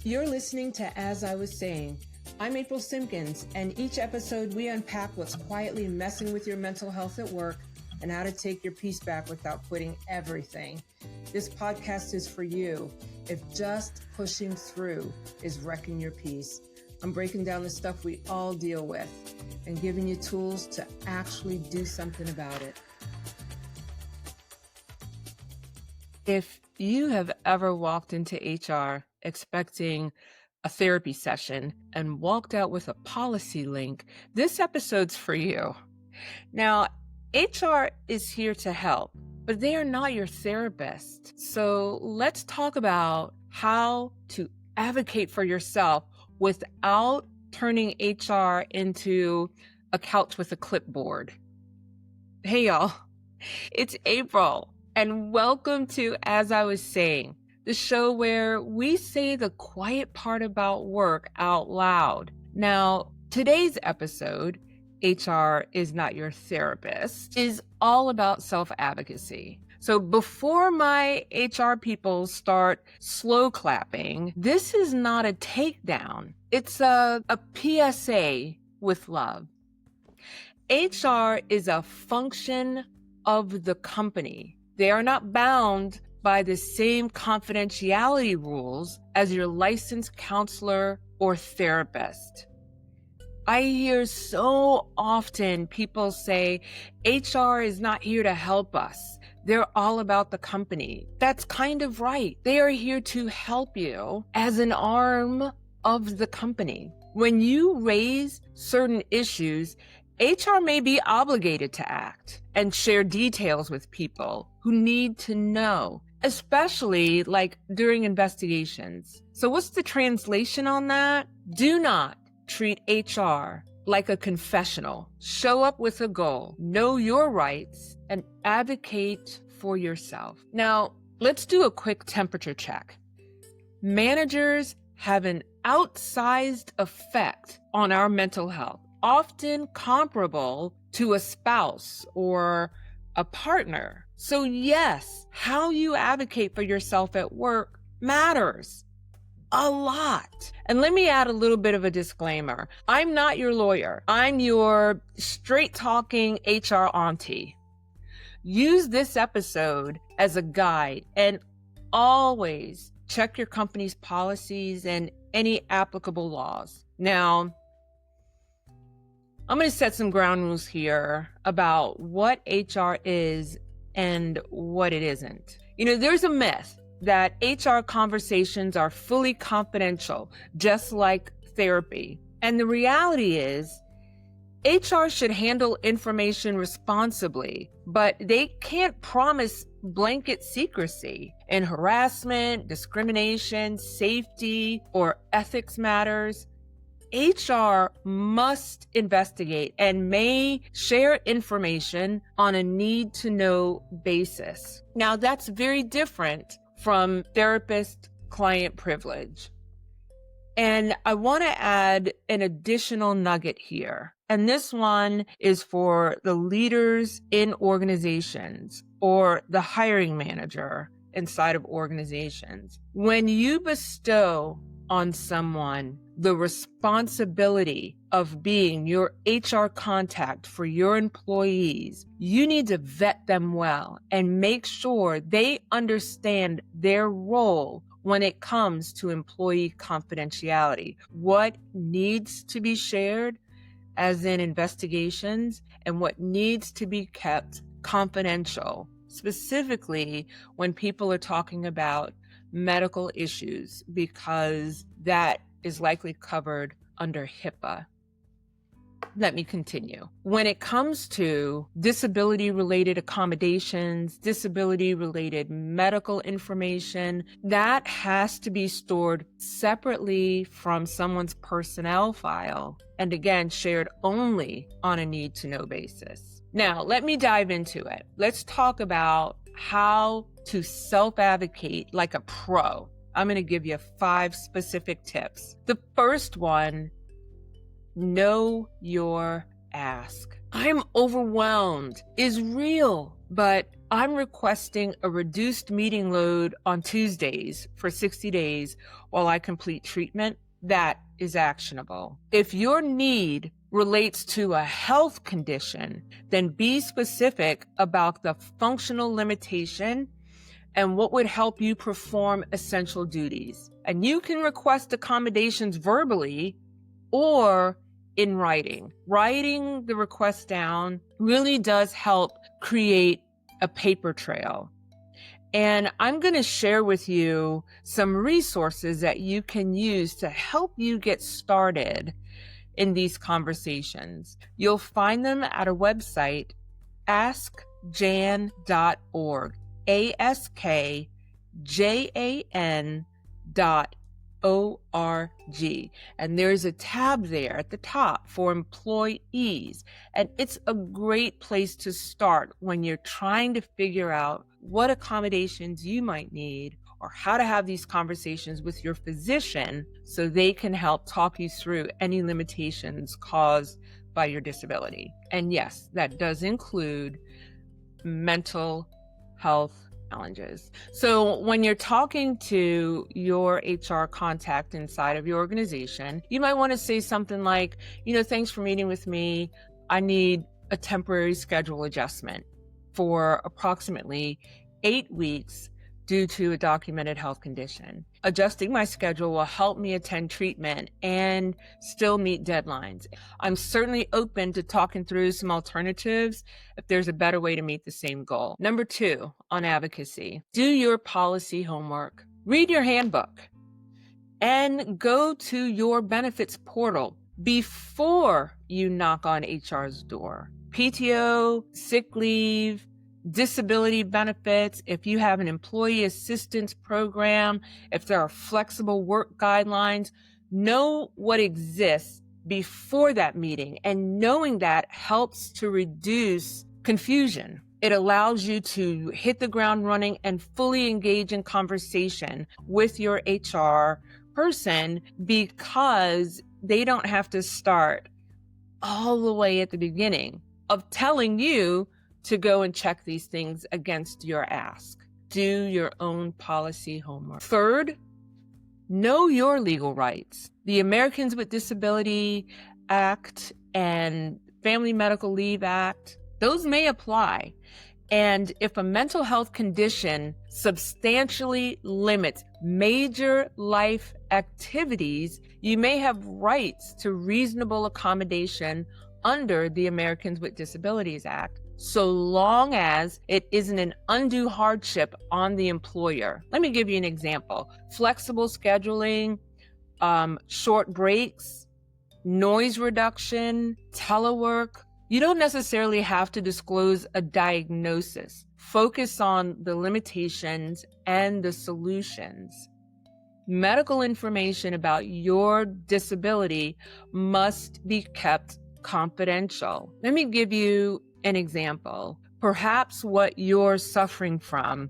You're listening to As I Was Saying. I'm April Simpkins, and each episode we unpack what's quietly messing with your mental health at work and how to take your peace back without quitting everything. This podcast is for you if just pushing through is wrecking your peace. I'm breaking down the stuff we all deal with and giving you tools to actually do something about it. If you have ever walked into HR expecting a therapy session and walked out with a policy link, this episode's for you. Now, HR is here to help, but they are not your therapist. So let's talk about how to advocate for yourself without turning HR into a couch with a clipboard. Hey y'all, it's April, and welcome to As I Was Saying, the show where we say the quiet part about work out loud. Now, today's episode, HR is not your therapist, is all about self-advocacy. So before my HR people start slow clapping, this is not a takedown. It's a PSA with love. HR is a function of the company. They are not bound by the same confidentiality rules as your licensed counselor or therapist. I hear so often people say, HR is not here to help us. They're all about the company. That's kind of right. They are here to help you as an arm of the company. When you raise certain issues, HR may be obligated to act and share details with people who need to know, especially like during investigations. So what's the translation on that? Do not treat HR like a confessional. Show up with a goal, know your rights, and advocate for yourself. Now, let's do a quick temperature check. Managers have an outsized effect on our mental health, often comparable to a spouse or a partner. So yes, how you advocate for yourself at work matters a lot. And let me add a little bit of a disclaimer. I'm not your lawyer. I'm your straight-talking HR auntie. Use this episode as a guide and always check your company's policies and any applicable laws. Now, I'm going to set some ground rules here about what HR is and what it isn't. You know, there's a myth that HR conversations are fully confidential, just like therapy. And the reality is, HR should handle information responsibly, but they can't promise blanket secrecy in harassment, discrimination, safety, or ethics matters. HR must investigate and may share information on a need-to-know basis. Now, that's very different from therapist-client privilege. And I want to add an additional nugget here. And this one is for the leaders in organizations or the hiring manager inside of organizations. When you bestow on someone the responsibility of being your HR contact for your employees, you need to vet them well and make sure they understand their role when it comes to employee confidentiality. What needs to be shared, as in investigations, and what needs to be kept confidential, specifically when people are talking about medical issues, because that is likely covered under HIPAA. Let me continue. When it comes to disability-related accommodations, disability-related medical information, that has to be stored separately from someone's personnel file, and again, shared only on a need-to-know basis. Now, let me dive into it. Let's talk about how to self-advocate like a pro. I'm going to give you 5 specific tips. The first one, know your ask. I'm overwhelmed is real, but I'm requesting a reduced meeting load on Tuesdays for 60 days while I complete treatment. That is actionable. If your need relates to a health condition, then be specific about the functional limitation and what would help you perform essential duties. And you can request accommodations verbally or in writing. Writing the request down really does help create a paper trail. And I'm going to share with you some resources that you can use to help you get started in these conversations. You'll find them at a website, askjan.org, askjan.org. And there's a tab there at the top for employees. And it's a great place to start when you're trying to figure out what accommodations you might need or how to have these conversations with your physician so they can help talk you through any limitations caused by your disability. And yes, that does include mental health challenges. So when you're talking to your HR contact inside of your organization, you might want to say something like, thanks for meeting with me. I need a temporary schedule adjustment for approximately 8 weeks due to a documented health condition. Adjusting my schedule will help me attend treatment and still meet deadlines. I'm certainly open to talking through some alternatives if there's a better way to meet the same goal. Number 2, on advocacy, do your policy homework. Read your handbook and go to your benefits portal before you knock on HR's door. PTO, sick leave, disability benefits, if you have an employee assistance program, if there are flexible work guidelines, know what exists before that meeting. And knowing that helps to reduce confusion. It allows you to hit the ground running and fully engage in conversation with your HR person because they don't have to start all the way at the beginning of telling you to go and check these things against your ask. Do your own policy homework. Third, know your legal rights. The Americans with Disability Act and Family Medical Leave Act, those may apply. And if a mental health condition substantially limits major life activities, you may have rights to reasonable accommodation under the Americans with Disabilities Act, so long as it isn't an undue hardship on the employer. Let me give you an example. Flexible scheduling, short breaks, noise reduction, telework. You don't necessarily have to disclose a diagnosis. Focus on the limitations and the solutions. Medical information about your disability must be kept confidential. Let me give you an example. Perhaps what you're suffering from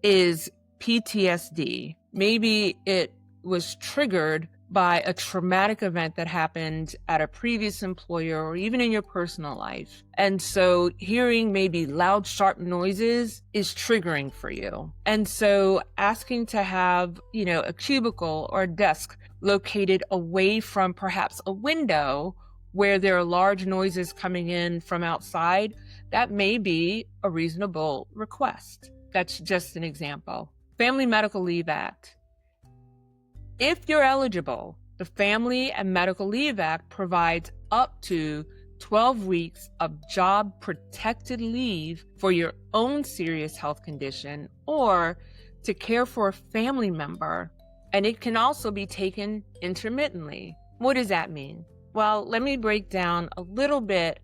is PTSD. Maybe it was triggered by a traumatic event that happened at a previous employer or even in your personal life. And so hearing maybe loud, sharp noises is triggering for you. And so asking to have, a cubicle or a desk located away from perhaps a window where there are large noises coming in from outside, that may be a reasonable request. That's just an example. Family Medical Leave Act. If you're eligible, the Family and Medical Leave Act provides up to 12 weeks of job protected leave for your own serious health condition or to care for a family member, and it can also be taken intermittently. What does that mean? Well, let me break down a little bit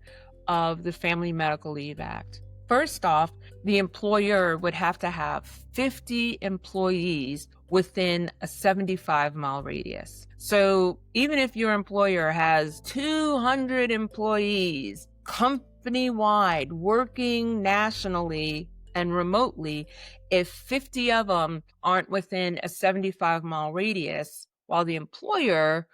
of the Family Medical Leave Act. First off, the employer would have to have 50 employees within a 75-mile radius. So even if your employer has 200 employees company-wide working nationally and remotely, if 50 of them aren't within a 75-mile radius, while the employer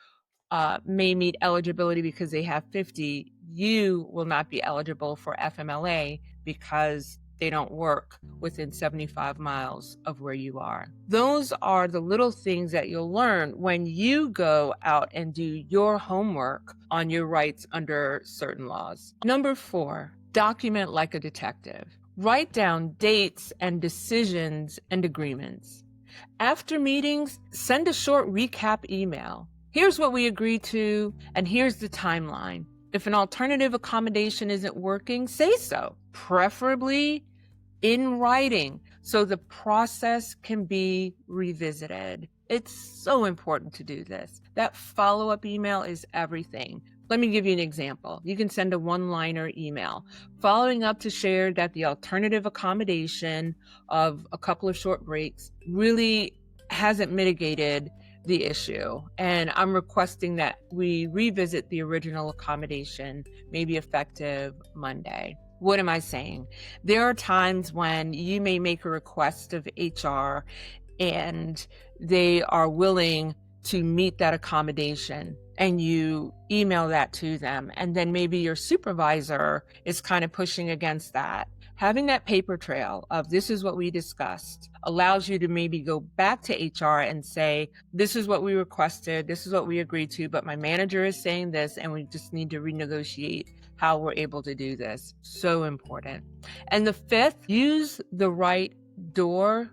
may meet eligibility because they have 50, you will not be eligible for FMLA because they don't work within 75 miles of where you are. Those are the little things that you'll learn when you go out and do your homework on your rights under certain laws. Number 4, document like a detective. Write down dates and decisions and agreements. After meetings, send a short recap email. Here's what we agreed to, and here's the timeline. If an alternative accommodation isn't working, say so, preferably in writing, so the process can be revisited. It's so important to do this. That follow-up email is everything. Let me give you an example. You can send a one-liner email following up to share that the alternative accommodation of a couple of short breaks really hasn't mitigated the issue, and I'm requesting that we revisit the original accommodation, maybe effective Monday. What am I saying? There are times when you may make a request of HR and they are willing to meet that accommodation, and you email that to them, and then maybe your supervisor is kind of pushing against that. Having that paper trail of this is what we discussed allows you to maybe go back to HR and say, this is what we requested, this is what we agreed to, but my manager is saying this, and we just need to renegotiate how we're able to do this. So important. And the 5th, use the right door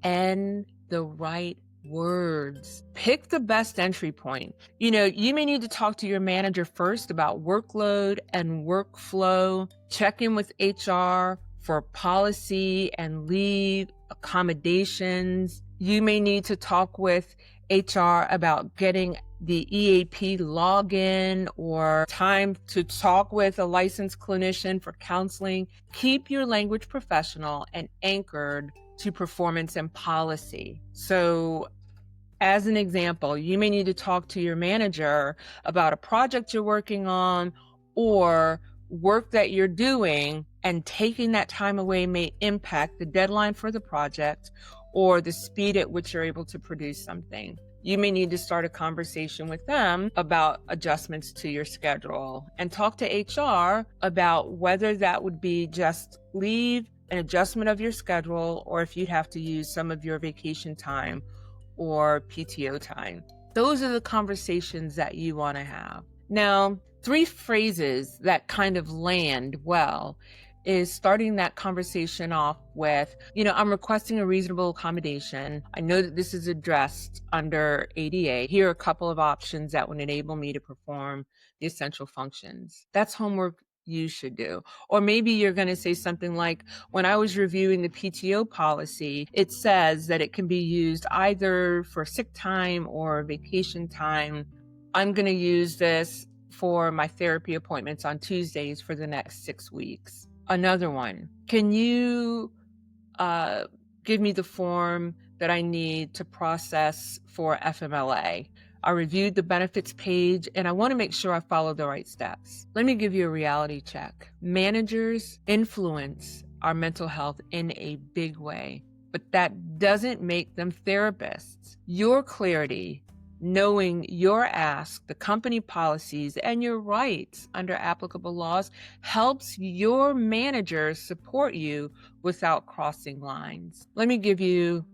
and the right words. Pick the best entry point. You may need to talk to your manager first about workload and workflow. Check in with HR for policy and leave accommodations. You may need to talk with HR about getting the EAP login or time to talk with a licensed clinician for counseling. Keep your language professional and anchored to performance and policy. So, as an example, you may need to talk to your manager about a project you're working on or work that you're doing, and taking that time away may impact the deadline for the project or the speed at which you're able to produce something. You may need to start a conversation with them about adjustments to your schedule, and talk to HR about whether that would be just leave, an adjustment of your schedule, or if you'd have to use some of your vacation time or PTO time. Those are the conversations that you want to have. Now, 3 phrases that kind of land well is starting that conversation off with, I'm requesting a reasonable accommodation. I know that this is addressed under ADA. Here are a couple of options that would enable me to perform the essential functions. That's homework you should do. Or maybe you're going to say something like, when I was reviewing the PTO policy, it says that it can be used either for sick time or vacation time. I'm going to use this for my therapy appointments on Tuesdays for the next 6 weeks. Another one, can you give me the form that I need to process for FMLA? I reviewed the benefits page and I want to make sure I follow the right steps. Let me give you a reality check. Managers influence our mental health in a big way, but that doesn't make them therapists. Your clarity, knowing your ask, the company policies, and your rights under applicable laws helps your managers support you without crossing lines. Let me give you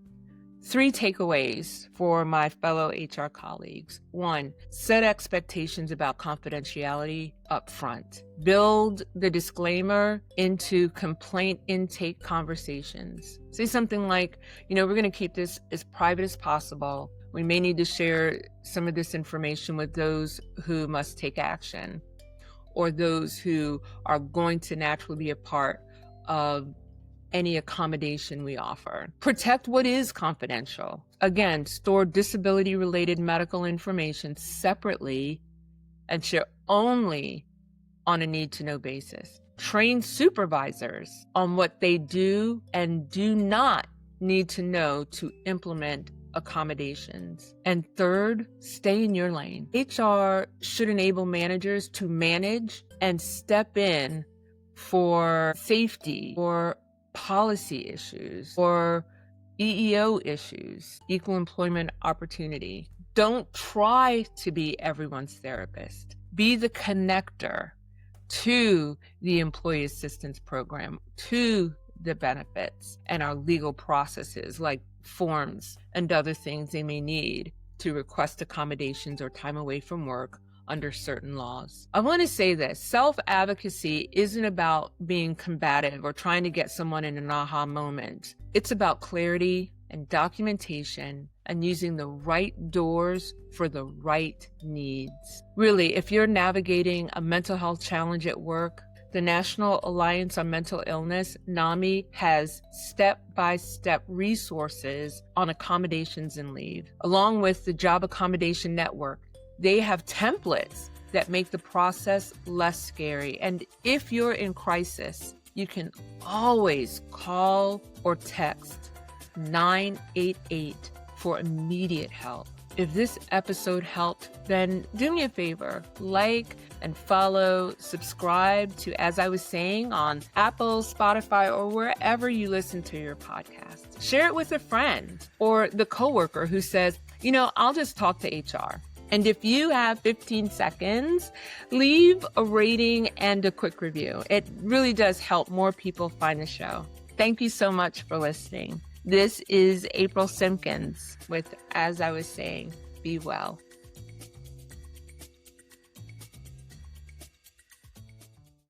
3 takeaways for my fellow HR colleagues. 1, set expectations about confidentiality up front. Build the disclaimer into complaint intake conversations. Say something like, we're going to keep this as private as possible. We may need to share some of this information with those who must take action or those who are going to naturally be a part of any accommodation we offer. Protect what is confidential. Again, store disability-related medical information separately and share only on a need-to-know basis. Train supervisors on what they do and do not need to know to implement accommodations. And 3rd, stay in your lane. HR should enable managers to manage and step in for safety or policy issues or EEO issues, equal employment opportunity. Don't try to be everyone's therapist. Be the connector to the employee assistance program, to the benefits and our legal processes like forms and other things they may need to request accommodations or time away from work under certain laws. I want to say this, self-advocacy isn't about being combative or trying to get someone in an aha moment. It's about clarity and documentation and using the right doors for the right needs. Really, if you're navigating a mental health challenge at work, the National Alliance on Mental Illness, NAMI, has step-by-step resources on accommodations and leave, along with the Job Accommodation Network. They have templates that make the process less scary. And if you're in crisis, you can always call or text 988 for immediate help. If this episode helped, then do me a favor, like and follow, subscribe to As I Was Saying on Apple, Spotify, or wherever you listen to your podcast. Share it with a friend or the coworker who says, I'll just talk to HR. And if you have 15 seconds, leave a rating and a quick review. It really does help more people find the show. Thank you so much for listening. This is April Simpkins with As I Was Saying, Be Well.